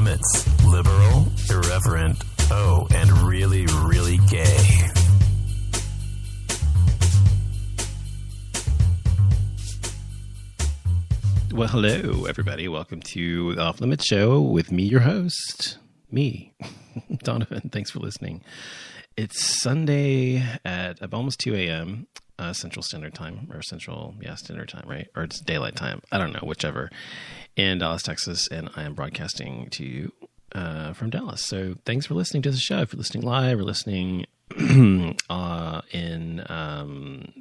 limits. Liberal, irreverent, and really, really gay. Well, hello, everybody. Welcome to the Off Limits Show with me, your host, me, Donovan. Thanks for listening. It's Sunday at almost 2 a.m. Central Standard Time, or Standard Time, right? Or it's daylight time. I don't know, whichever. In Dallas, Texas, and I am broadcasting to you from Dallas. So thanks for listening to the show. If you're listening live or listening in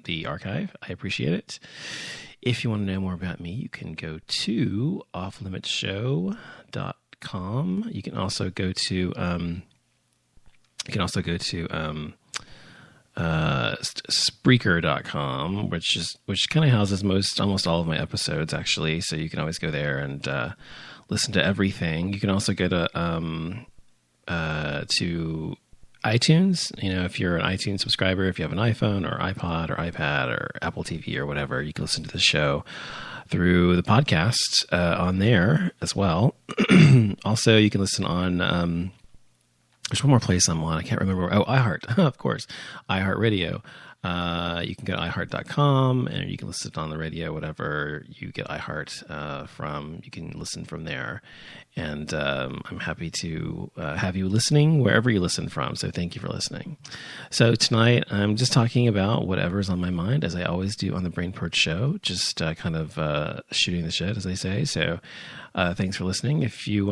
the archive, I appreciate it. If you want to know more about me, you can go to offlimitshow.com. You can also go to Spreaker.com, which kind of houses almost all of my episodes, actually. So you can always go there and listen to everything. You can also go to iTunes. You know, if you're an iTunes subscriber, if you have an iPhone or iPod or iPad or Apple TV or whatever, you can listen to the show through the podcast on there as well. Also, you can listen on there's one more place I'm on. I can't remember. Oh, iHeart, of course, iHeartRadio. You can go to iHeart.com and you can listen on the radio, whatever you get iHeart from. You can listen from there. And I'm happy to have you listening wherever you listen from. So thank you for listening. So tonight I'm just talking about whatever's on my mind, as I always do on the Brain Purge show, just kind of shooting the shit, as they say. So thanks for listening. If you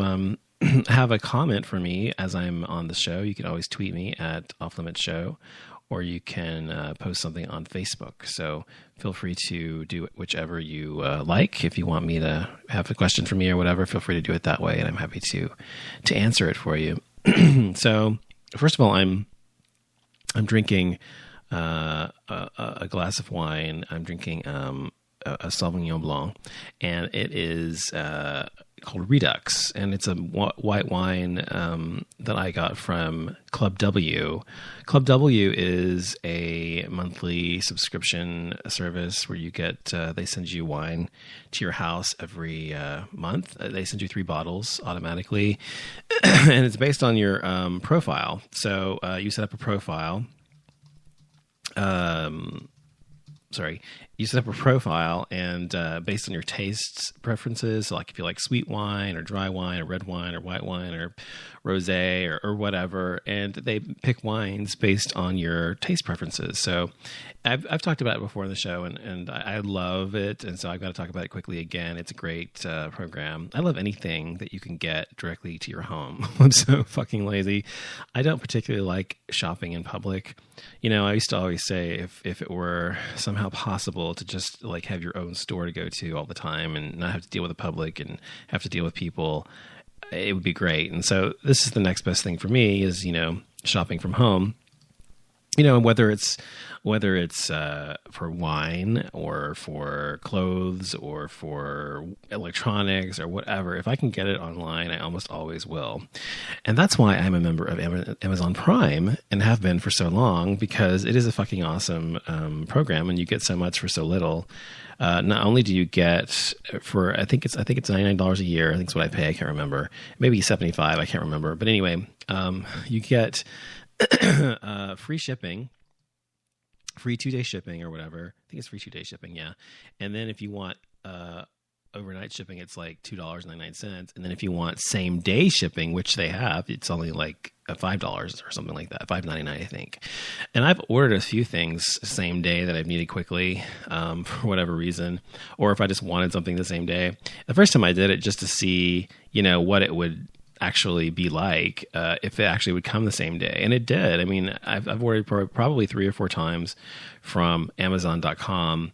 have a comment for me as I'm on the show, you can always tweet me at Off Limits Show, or you can post something on Facebook. So feel free to do whichever you like. If you want me to have a question for me or whatever, feel free to do it that way, and I'm happy to answer it for you. So first of all, I'm drinking a glass of wine. I'm drinking a Sauvignon Blanc, and it is called Redux, and it's a white wine that I got from Club W. Club W is a monthly subscription service where you get they send you wine to your house every month. They send you 3 bottles automatically, and it's based on your profile. So you set up a profile. You set up a profile, and based on your tastes preferences, so like if you like sweet wine or dry wine or red wine or white wine or rosé or whatever, and they pick wines based on your taste preferences. So I've talked about it before in the show, and I love it, and so I've got to talk about it quickly again. It's a great program. I love anything that you can get directly to your home. I'm so fucking lazy. I don't particularly like shopping in public. You know, I used to always say if it were somehow possible to just like have your own store to go to all the time and not have to deal with the public and have to deal with people, it would be great. And so this is the next best thing for me is, you know, shopping from home. You know, whether it's for wine or for clothes or for electronics or whatever, if I can get it online, I almost always will. And that's why I'm a member of Amazon Prime and have been for so long, because it is a fucking awesome program, and you get so much for so little. Not only do you get for I think it's $99 a year. I think it's what I pay. I can't remember. Maybe $75. I can't remember. But anyway, you get free shipping, free 2-day shipping or whatever. I think it's free 2-day shipping. Yeah. And then if you want, overnight shipping, it's like $2.99. And then if you want same day shipping, which they have, it's only like $5 or something like that, $5.99, I think. And I've ordered a few things same day that I've needed quickly, for whatever reason, or if I just wanted something the same day. The first time I did it just to see, you know, what it would actually be like if it actually would come the same day, and it did. I mean, I've ordered probably 3 or 4 times from Amazon.com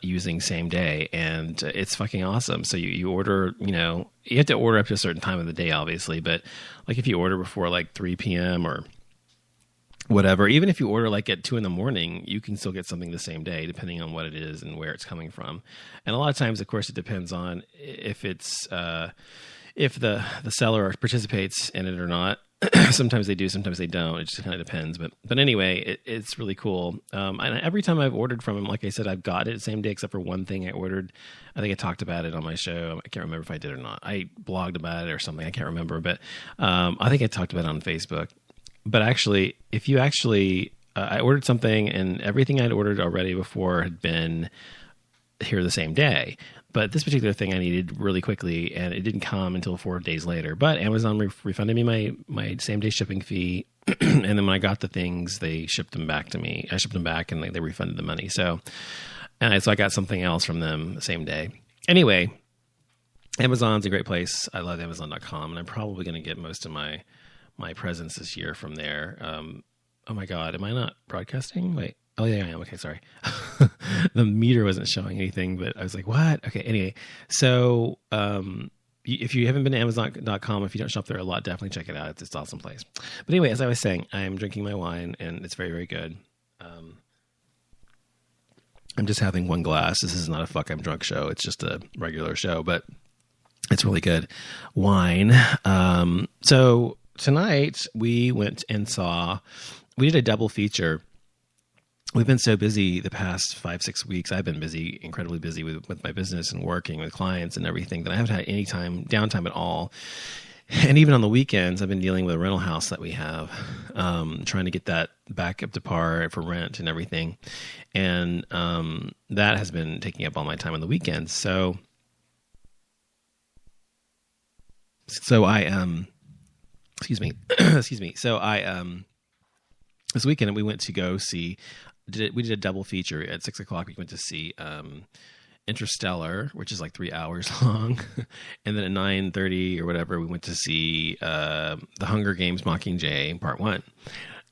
using same day, and it's fucking awesome. So you order, you know, you have to order up to a certain time of the day, obviously, but like if you order before like 3 p.m. or whatever, even if you order like at 2 a.m, you can still get something the same day, depending on what it is and where it's coming from. And a lot of times, of course, it depends on if it's if the seller participates in it or not. Sometimes they do, sometimes they don't. It just kind of depends. But anyway, it's really cool. And every time I've ordered from them, like I said, I've got it the same day, except for one thing I ordered. I think I talked about it on my show. I can't remember if I did or not. I blogged about it or something. I can't remember. But I think I talked about it on Facebook. But actually, if you actually, I ordered something and everything I'd ordered already before had been here the same day. But this particular thing I needed really quickly, and it didn't come until 4 days later. But Amazon refunded me my same-day shipping fee, and then when I got the things, they shipped them back to me. I shipped them back, and they refunded the money. So I got something else from them the same day. Anyway, Amazon's a great place. I love Amazon.com, and I'm probably going to get most of my presents this year from there. Oh, my God. Am I not broadcasting? Wait. Oh, yeah, I am. Okay, sorry. The meter wasn't showing anything, but I was like, what? Okay, anyway. So if you haven't been to Amazon.com, if you don't shop there a lot, definitely check it out. It's an awesome place. But anyway, as I was saying, I'm drinking my wine, and it's very, very good. I'm just having one glass. This is not a fuck I'm drunk show. It's just a regular show, but it's really good wine. So tonight we went and we did a double feature. We've been so busy the past 5-6 weeks. I've been busy, incredibly busy with my business and working with clients and everything, that I haven't had any downtime at all. And even on the weekends, I've been dealing with a rental house that we have, trying to get that back up to par for rent and everything. And that has been taking up all my time on the weekends. So I excuse me. So this weekend we went to go see. We did a double feature at 6:00. We went to see Interstellar, which is like 3 hours long, and then at 9:30 or whatever, we went to see The Hunger Games: Mockingjay Part 1.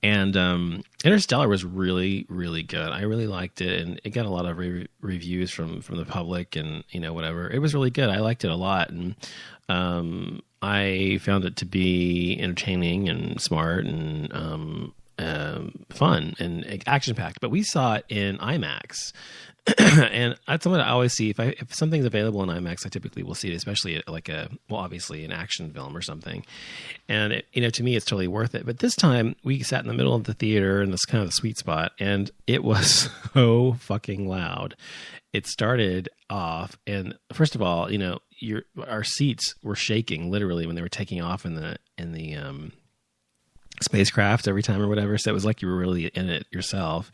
And Interstellar was really, really good. I really liked it, and it got a lot of reviews from the public, and whatever. It was really good. I liked it a lot, and I found it to be entertaining and smart and fun and action packed. But we saw it in IMAX. And that's something I always see. If something's available in IMAX, I typically will see it, especially like obviously an action film or something. And to me, it's totally worth it. But this time we sat in the middle of the theater in this kind of the sweet spot, and it was so fucking loud. It started off, and first of all, our seats were shaking literally when they were taking off in the spacecraft every time or whatever. So it was like you were really in it yourself,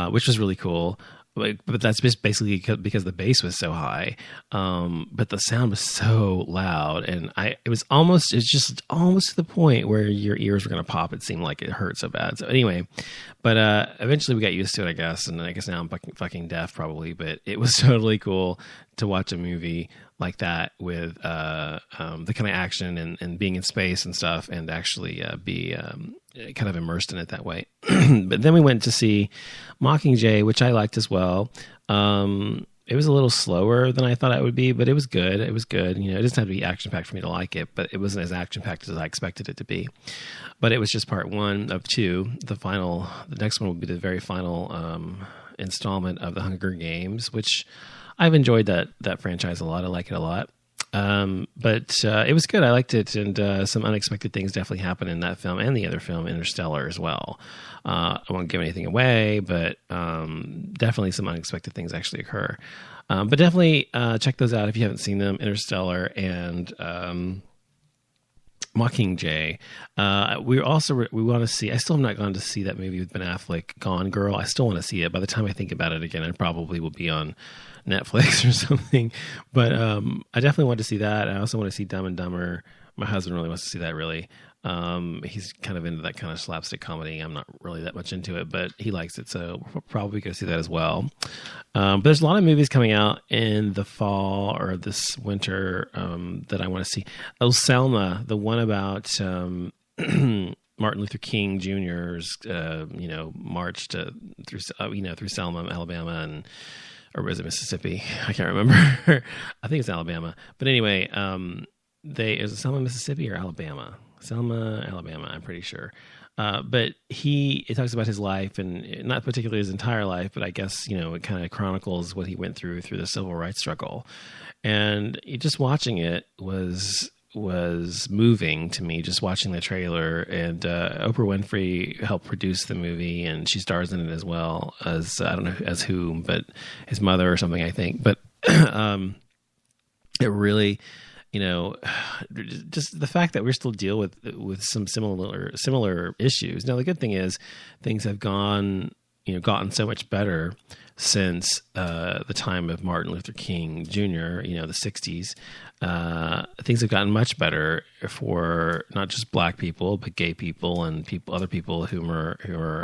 which was really cool. But that's just basically because the bass was so high. But the sound was so loud, and it's just almost to the point where your ears were going to pop. It seemed like it hurt so bad. So anyway, but eventually we got used to it, I guess. And I guess now I'm fucking deaf probably, but it was totally cool to watch a movie like that with the kind of action and being in space and stuff, and actually be kind of immersed in it that way. But then we went to see Mockingjay, which I liked as well. It was a little slower than I thought it would be, but it was good. It was good. It doesn't have to be action-packed for me to like it, but it wasn't as action-packed as I expected it to be. But it was just part 1 of 2. The next one will be the very final installment of the Hunger Games, which I've enjoyed that franchise a lot. I like it a lot. But it was good. I liked it, and some unexpected things definitely happened in that film and the other film, Interstellar, as well. I won't give anything away, but definitely some unexpected things actually occur. But definitely check those out if you haven't seen them, Interstellar and Mockingjay. We want to see. I still have not gone to see that movie with Ben Affleck, Gone Girl. I still want to see it. By the time I think about it again, it probably will be on Netflix or something. But I definitely want to see that. I also want to see Dumb and Dumber. My husband really wants to see that. Really, he's kind of into that kind of slapstick comedy. I'm not really that much into it, but he likes it, so we'll probably go see that as well. But there's a lot of movies coming out in the fall or this winter that I want to see. Oh, Selma, the one about Martin Luther King Jr.'s march through Selma, Alabama, or was it Mississippi? I can't remember. I think it's Alabama. But anyway, is it Selma, Mississippi or Alabama? Selma, Alabama, I'm pretty sure. But it talks about his life, and not particularly his entire life, but I guess, it kind of chronicles what he went through the civil rights struggle. And just watching it was was moving to me just watching the trailer. And Oprah Winfrey helped produce the movie, and she stars in it as well as, I don't know as whom, but his mother or something, I think. But it really, just the fact that we still deal with some similar issues. Now, the good thing is things have gotten so much better since the time of Martin Luther King Jr., the 60s. Things have gotten much better for not just black people, but gay people and other people who are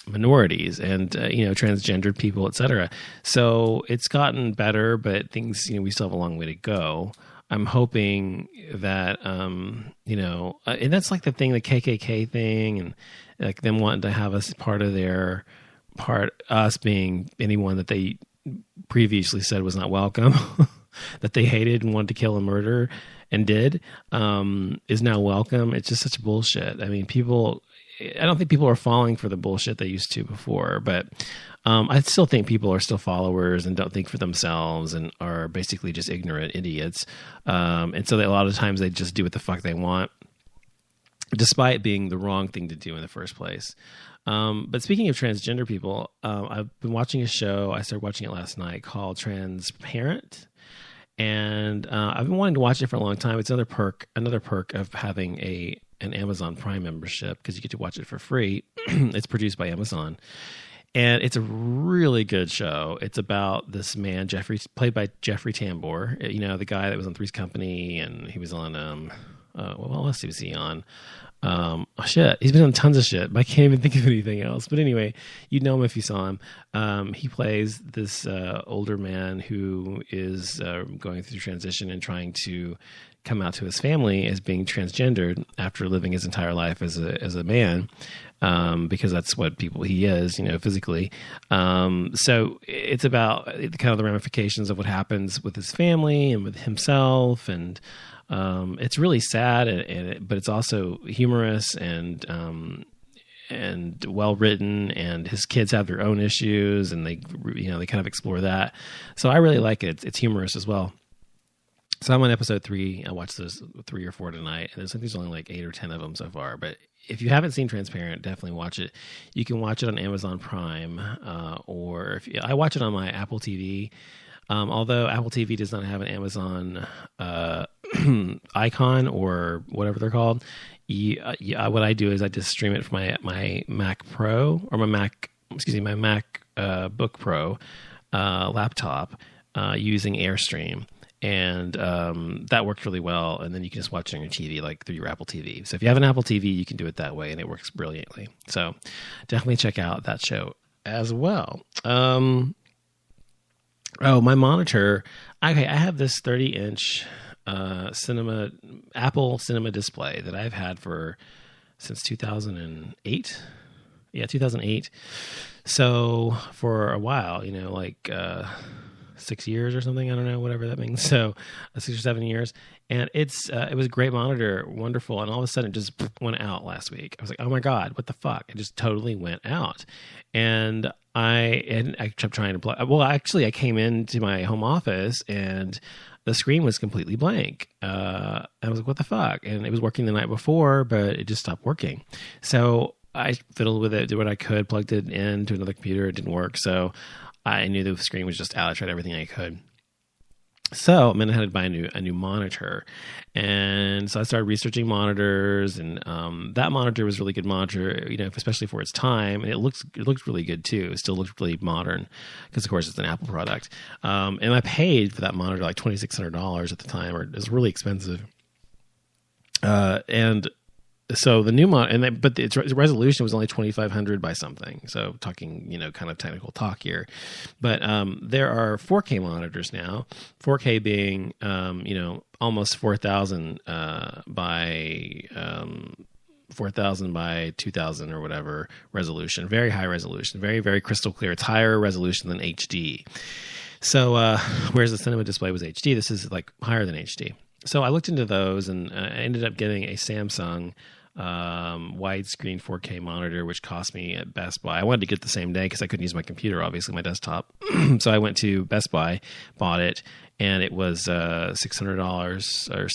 minorities and transgendered people, etc. So it's gotten better, but things we still have a long way to go. I'm hoping that and that's like the thing, the KKK thing, and like them wanting to have us us being anyone that they previously said was not welcome, that they hated and wanted to kill and murder and did, is now welcome. It's just such bullshit. I mean, I don't think people are falling for the bullshit they used to before, but I still think people are still followers and don't think for themselves and are basically just ignorant idiots. And so a lot of times they just do what the fuck they want, despite being the wrong thing to do in the first place. But speaking of transgender people, I've been watching a show. I started watching it last night called Transparent. And I've been wanting to watch it for a long time. It's another perk of having an Amazon Prime membership, because you get to watch it for free. It's produced by Amazon. And it's a really good show. It's about this man, played by Jeffrey Tambor, the guy that was on Three's Company, and he was on, what else was he on? He's been on tons of shit, but I can't even think of anything else. But anyway, you'd know him if you saw him. He plays this older man who is going through transition and trying to come out to his family as being transgendered after living his entire life as a man, because that's what he is, physically. So it's about kind of the ramifications of what happens with his family and with himself, and it's really sad, but it's also humorous and well written. And his kids have their own issues, and they kind of explore that. So I really like it. It's humorous as well. So I'm on episode 3. I watched those 3 or 4 tonight, and there's only like 8 or 10 of them so far. But if you haven't seen Transparent, definitely watch it. You can watch it on Amazon Prime, or I watch it on my Apple TV. Although Apple TV does not have an Amazon icon or whatever they're called, what I do is I just stream it from my Mac Pro, or my MacBook Pro laptop using Airstream. And that works really well. And then you can just watch it on your TV, like through your Apple TV. So if you have an Apple TV, you can do it that way, and it works brilliantly. So definitely check out that show as well. My monitor. Okay, I have this 30-inch Apple Cinema display that I've had since 2008. Yeah, 2008. So for a while, 6 years or something. I don't know, whatever that means. So 6 or 7 years. And it was a great monitor, wonderful. And all of a sudden it just went out last week. I was like, oh my God, what the fuck? It just totally went out. And I kept trying to plug. Well, actually I came into my home office and the screen was completely blank. I was like, what the fuck? And it was working the night before, but it just stopped working. So I fiddled with it, did what I could, plugged it into another computer. It didn't work. So I knew the screen was just out. I tried everything I could. So I had to buy a new monitor. And so I started researching monitors, and that monitor was a really good monitor, especially for its time. And it looks really good too. It still looks really modern because, of course, it's an Apple product. And I paid for that monitor like $2,600 at the time, or it was really expensive. And so the new but its resolution was only 2500 by something. So talking, kind of technical talk here. But there are 4K monitors now. 4K being, almost 4000 by 4000 by 2000 or whatever resolution. Very high resolution. Very, very crystal clear. It's higher resolution than HD. So whereas the cinema display was HD, this is like higher than HD. So I looked into those, and I ended up getting a Samsung widescreen 4K monitor, which cost me at Best Buy. I wanted to get it the same day because I couldn't use my computer, obviously, my desktop. So I went to Best Buy, bought it, and it was $600 or